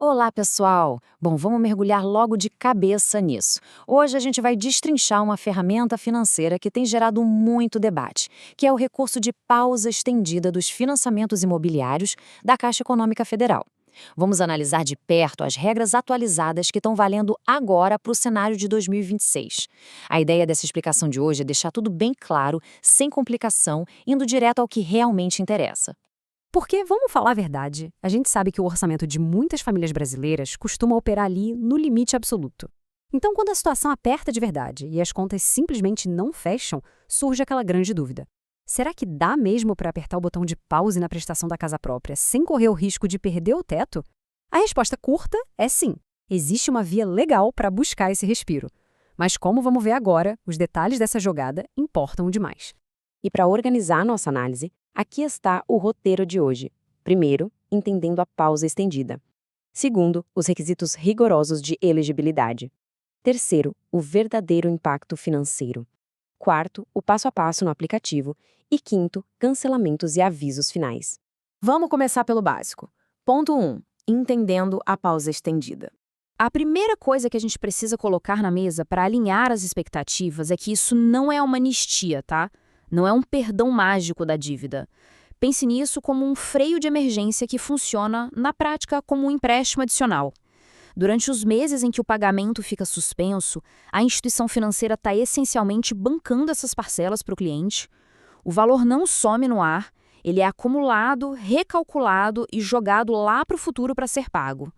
Olá, pessoal! Bom, vamos mergulhar logo de cabeça nisso. Hoje a gente vai destrinchar uma ferramenta financeira que tem gerado muito debate, que é o recurso de pausa estendida dos financiamentos imobiliários da Caixa Econômica Federal. Vamos analisar de perto as regras atualizadas que estão valendo agora para o cenário de 2026. A ideia dessa explicação de hoje é deixar tudo bem claro, sem complicação, indo direto ao que realmente interessa. Porque, vamos falar a verdade, a gente sabe que o orçamento de muitas famílias brasileiras costuma operar ali no limite absoluto. Então, quando a situação aperta de verdade e as contas simplesmente não fecham, surge aquela grande dúvida. Será que dá mesmo para apertar o botão de pause na prestação da casa própria sem correr o risco de perder o teto? A resposta curta é sim. Existe uma via legal para buscar esse respiro. Mas como vamos ver agora, os detalhes dessa jogada importam demais. E para organizar a nossa análise, aqui está o roteiro de hoje. Primeiro, entendendo a pausa estendida. Segundo, os requisitos rigorosos de elegibilidade. Terceiro, o verdadeiro impacto financeiro. Quarto, o passo a passo no aplicativo. E quinto, cancelamentos e avisos finais. Vamos começar pelo básico. Ponto 1. Entendendo a pausa estendida. A primeira coisa que a gente precisa colocar na mesa para alinhar as expectativas é que isso não é uma anistia, tá? Não é um perdão mágico da dívida. Pense nisso como um freio de emergência que funciona, na prática, como um empréstimo adicional. Durante os meses em que o pagamento fica suspenso, a instituição financeira está essencialmente bancando essas parcelas para o cliente. O valor não some no ar, ele é acumulado, recalculado e jogado lá para o futuro para ser pago.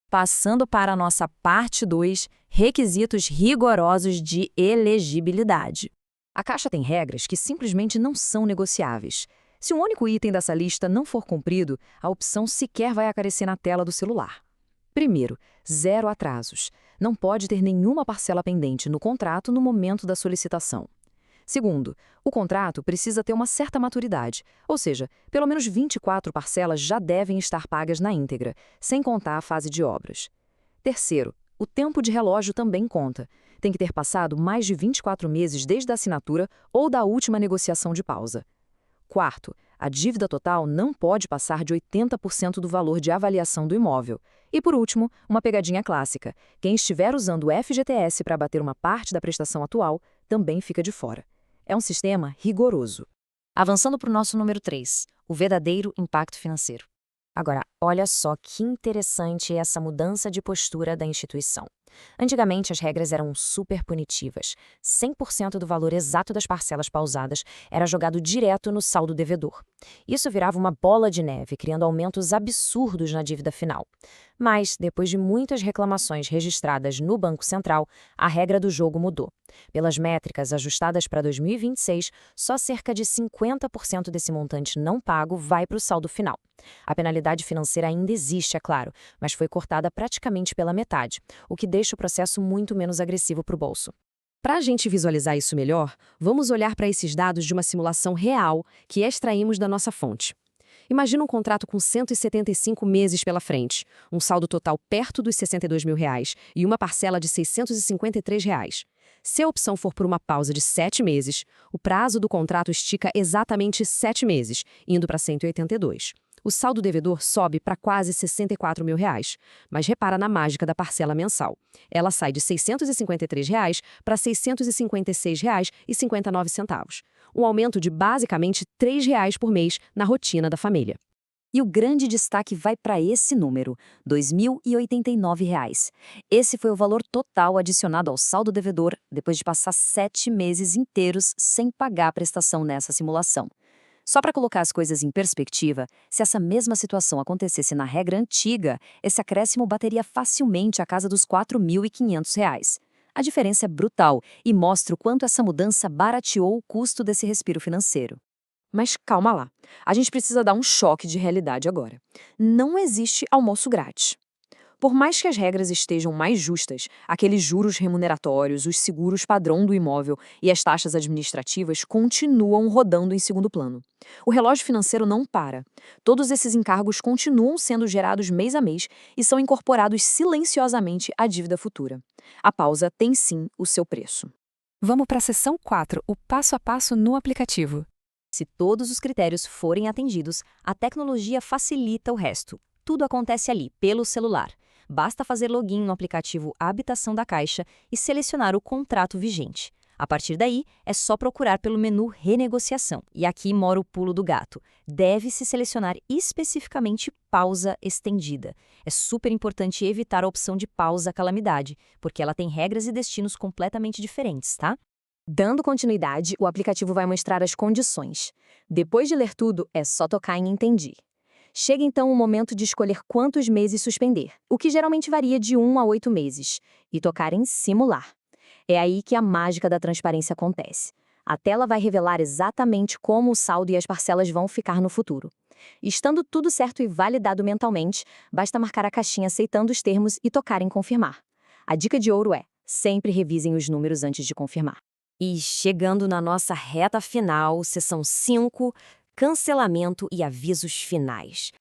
Passando para a nossa parte 2, requisitos rigorosos de elegibilidade. A Caixa tem regras que simplesmente não são negociáveis. Se um único item dessa lista não for cumprido, a opção sequer vai aparecer na tela do celular. Primeiro, 0 atrasos. Não pode ter nenhuma parcela pendente no contrato no momento da solicitação. Segundo, o contrato precisa ter uma certa maturidade, ou seja, pelo menos 24 parcelas já devem estar pagas na íntegra, sem contar a fase de obras. Terceiro, o tempo de relógio também conta. Tem que ter passado mais de 24 meses desde a assinatura ou da última negociação de pausa. Quarto, a dívida total não pode passar de 80% do valor de avaliação do imóvel. E por último, uma pegadinha clássica. Quem estiver usando o FGTS para abater uma parte da prestação atual também fica de fora. É um sistema rigoroso. Avançando para o nosso número 3, o verdadeiro impacto financeiro. Agora, olha só que interessante essa mudança de postura da instituição. Antigamente, as regras eram super punitivas. 100% do valor exato das parcelas pausadas era jogado direto no saldo devedor. Isso virava uma bola de neve, criando aumentos absurdos na dívida final. Mas, depois de muitas reclamações registradas no Banco Central, a regra do jogo mudou. Pelas métricas ajustadas para 2026, só cerca de 50% desse montante não pago vai para o saldo final. A penalidade financeira ainda existe, é claro, mas foi cortada praticamente pela metade, o que deixa o processo muito menos agressivo para o bolso. Para a gente visualizar isso melhor, vamos olhar para esses dados de uma simulação real que extraímos da nossa fonte. Imagina um contrato com 175 meses pela frente, um saldo total perto dos R$ 62 mil e uma parcela de R$ 653. Se a opção for por uma pausa de 7 meses, o prazo do contrato estica exatamente 7 meses, indo para 182. O saldo devedor sobe para quase R$ 64 mil. Mas repara na mágica da parcela mensal. Ela sai de R$ 653 para R$ 656,59. Um aumento de basicamente R$ 3 por mês na rotina da família. E o grande destaque vai para esse número, R$ 2.089. Esse foi o valor total adicionado ao saldo devedor depois de passar 7 meses inteiros sem pagar a prestação nessa simulação. Só para colocar as coisas em perspectiva, se essa mesma situação acontecesse na regra antiga, esse acréscimo bateria facilmente a casa dos R$ 4.500. A diferença é brutal e mostra o quanto essa mudança barateou o custo desse respiro financeiro. Mas calma lá, a gente precisa dar um choque de realidade agora. Não existe almoço grátis. Por mais que as regras estejam mais justas, aqueles juros remuneratórios, os seguros padrão do imóvel e as taxas administrativas continuam rodando em segundo plano. O relógio financeiro não para. Todos esses encargos continuam sendo gerados mês a mês e são incorporados silenciosamente à dívida futura. A pausa tem sim o seu preço. Vamos para a seção 4, o passo a passo no aplicativo. Se todos os critérios forem atendidos, a tecnologia facilita o resto. Tudo acontece ali, pelo celular. Basta fazer login no aplicativo Habitação da Caixa e selecionar o contrato vigente. A partir daí, é só procurar pelo menu Renegociação. E aqui mora o pulo do gato. Deve-se selecionar especificamente pausa estendida. É super importante evitar a opção de pausa calamidade, porque ela tem regras e destinos completamente diferentes, tá? Dando continuidade, o aplicativo vai mostrar as condições. Depois de ler tudo, é só tocar em Entendi. Chega então o momento de escolher quantos meses suspender, o que geralmente varia de 1 a 8 meses, e tocar em Simular. É aí que a mágica da transparência acontece. A tela vai revelar exatamente como o saldo e as parcelas vão ficar no futuro. Estando tudo certo e validado mentalmente, basta marcar a caixinha aceitando os termos e tocar em Confirmar. A dica de ouro é: sempre revisem os números antes de confirmar. E chegando na nossa reta final, seção 5, cancelamento e avisos finais.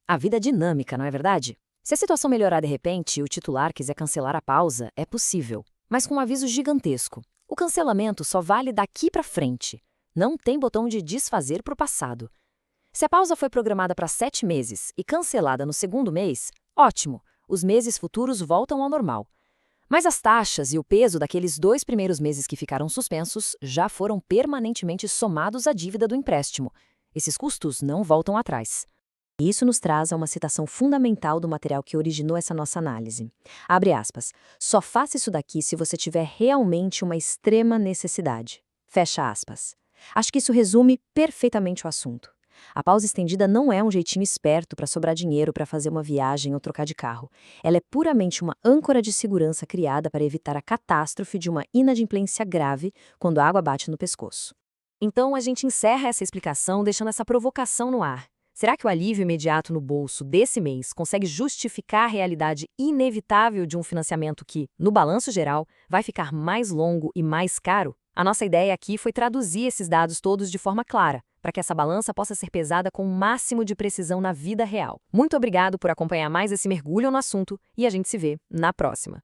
A vida é dinâmica, não é verdade? Se a situação melhorar de repente e o titular quiser cancelar a pausa, é possível, mas com um aviso gigantesco. O cancelamento só vale daqui para frente. Não tem botão de desfazer para o passado. Se a pausa foi programada para 7 meses e cancelada no segundo mês, ótimo, os meses futuros voltam ao normal. Mas as taxas e o peso daqueles 2 primeiros meses que ficaram suspensos já foram permanentemente somados à dívida do empréstimo. Esses custos não voltam atrás. Isso nos traz a uma citação fundamental do material que originou essa nossa análise. Abre aspas. Só faça isso daqui se você tiver realmente uma extrema necessidade. Fecha aspas. Acho que isso resume perfeitamente o assunto. A pausa estendida não é um jeitinho esperto para sobrar dinheiro para fazer uma viagem ou trocar de carro. Ela é puramente uma âncora de segurança criada para evitar a catástrofe de uma inadimplência grave quando a água bate no pescoço. Então a gente encerra essa explicação deixando essa provocação no ar. Será que o alívio imediato no bolso desse mês consegue justificar a realidade inevitável de um financiamento que, no balanço geral, vai ficar mais longo e mais caro? A nossa ideia aqui foi traduzir esses dados todos de forma clara, para que essa balança possa ser pesada com o máximo de precisão na vida real. Muito obrigado por acompanhar mais esse mergulho no assunto e a gente se vê na próxima.